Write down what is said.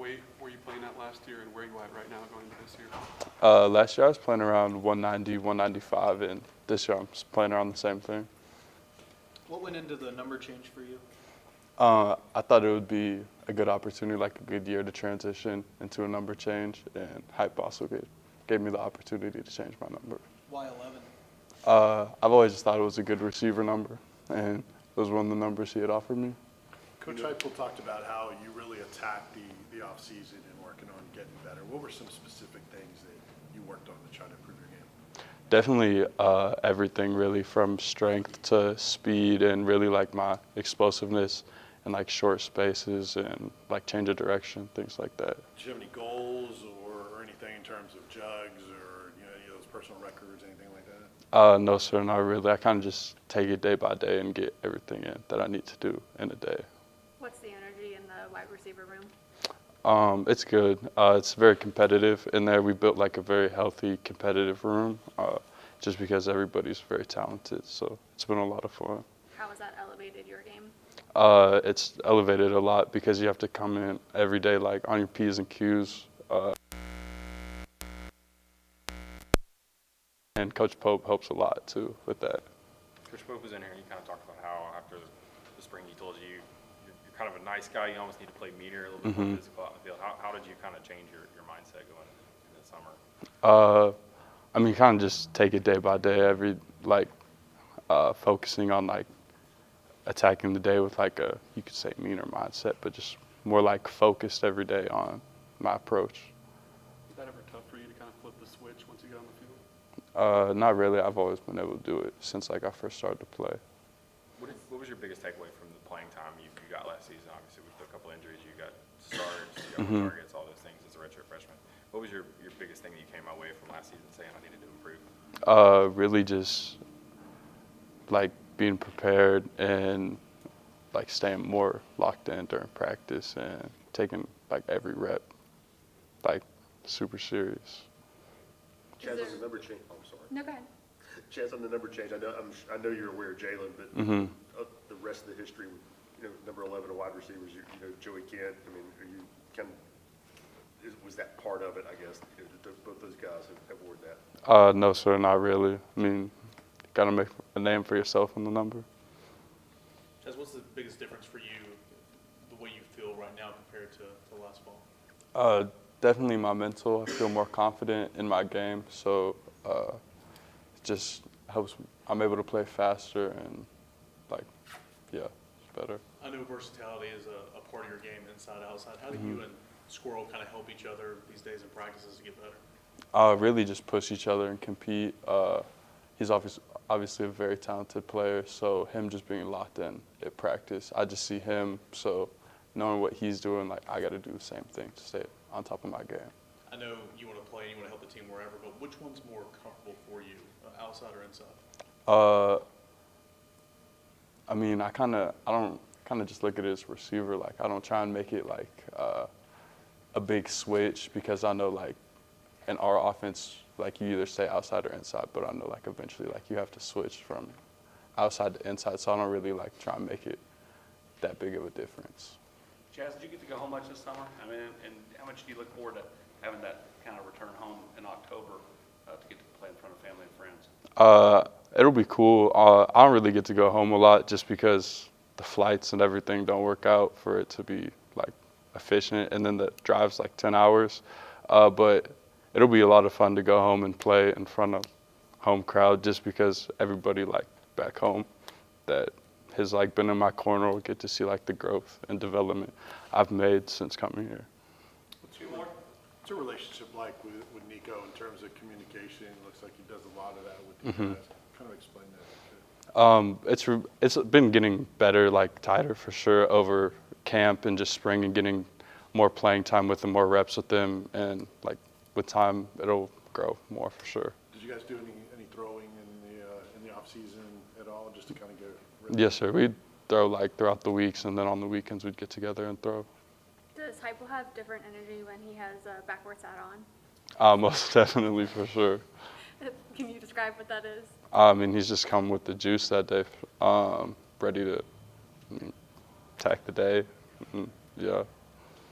weight were you playing at last year, and where are you at right now going into this year? Last year I was playing around 190, 195, and this year I'm just playing around the same thing. What went into the number change for you? I thought it would be a good opportunity, like a good year to transition into a number change, and Hype also gave me the opportunity to change my number. Why 11? I've always just thought it was a good receiver number, and it was one of the numbers he had offered me. Coach Heupel talked about how you really attacked the offseason and working on getting better. What were some specific things that you worked on to try to improve your game? Definitely everything, really, from strength to speed, and really like my explosiveness and like short spaces and like change of direction, things like that. Did you have any goals or anything in terms of jugs or any of those personal records, anything like that? No, sir, not really. I kind of just take it day by day and get everything in that I need to do in a day. What's the energy in the wide receiver room? It's good. It's very competitive in there. We built like a very healthy, competitive room, just because everybody's very talented. So it's been a lot of fun. How has that elevated your game? It's elevated a lot because you have to come in every day like on your P's and Q's. And Coach Pope helps a lot too with that. Coach Pope was in here and he kind of talked about how after the spring he told you you're kind of a nice guy, you almost need to play meaner, a little bit more physical out in the field. How did you kind of change your mindset going into the summer? I mean, kind of just take it day by day, focusing on like attacking the day with like you could say meaner mindset, but just more like focused every day on my approach. Is that ever tough for you to kind of flip the switch once you get on the field? Not really. I've always been able to do it since like I first started to play. What was your biggest takeaway from the playing time you got last season? Obviously, with a couple injuries, you got starts, you got more targets, all those things as a redshirt freshman. What was your biggest thing that you came away from last season saying I needed to improve? Really just like being prepared and like staying more locked in during practice and taking like every rep like super serious. Chaz, on the number change. Oh, I'm sorry. No, go ahead. Chaz, on the number change. I know you're aware of Jalen, but the rest of the history, number 11 of wide receivers. Joey Kent. I mean, are you kind of was that part of it? I guess both those guys have worn that. No, sir, not really. I mean, gotta make a name for yourself on the number. Chaz, what's the biggest difference for you, the way you feel right now compared to last fall? Definitely my mental. I feel more confident in my game, so it just helps. I'm able to play faster and it's better. I know versatility is a part of your game, inside, outside. How do you and Squirrel kind of help each other these days in practices to get better? Really just push each other and compete. He's obviously a very talented player, so him just being locked in at practice, I just see him, so knowing what he's doing, like I got to do the same thing to stay on top of my game. I know you want to play and you want to help the team wherever, but which one's more comfortable for you, outside or inside? I mean, I don't just look at it as receiver. Like I don't try and make it like a big switch because I know like in our offense, like you either stay outside or inside, but I know like eventually like you have to switch from outside to inside. So I don't really like try and make it that big of a difference. Chaz, did you get to go home much this summer? I mean, and how much do you look forward to having that kind of return home in October to get to play in front of family and friends? It'll be cool. I don't really get to go home a lot just because the flights and everything don't work out for it to be like efficient, and then the drive's like 10 hours. But it'll be a lot of fun to go home and play in front of home crowd just because everybody like back home that has like been in my corner will get to see like the growth and development I've made since coming here. What's your relationship like with Nico in terms of communication? It looks like he does a lot of that with you guys. Kind of explain that. It's been getting better, like tighter for sure over camp and just spring, and getting more playing time with them, more reps with them, and like with time it'll grow more for sure. Did you guys do any throwing in the off season at all, just to kind of get ready? Yes, sir. We'd throw like throughout the weeks, and then on the weekends we'd get together and throw. Does Heupel have different energy when he has a backwards hat on? Most definitely, for sure. Can you describe what that is? I mean, he's just come with the juice that day, ready to attack the day. Yeah.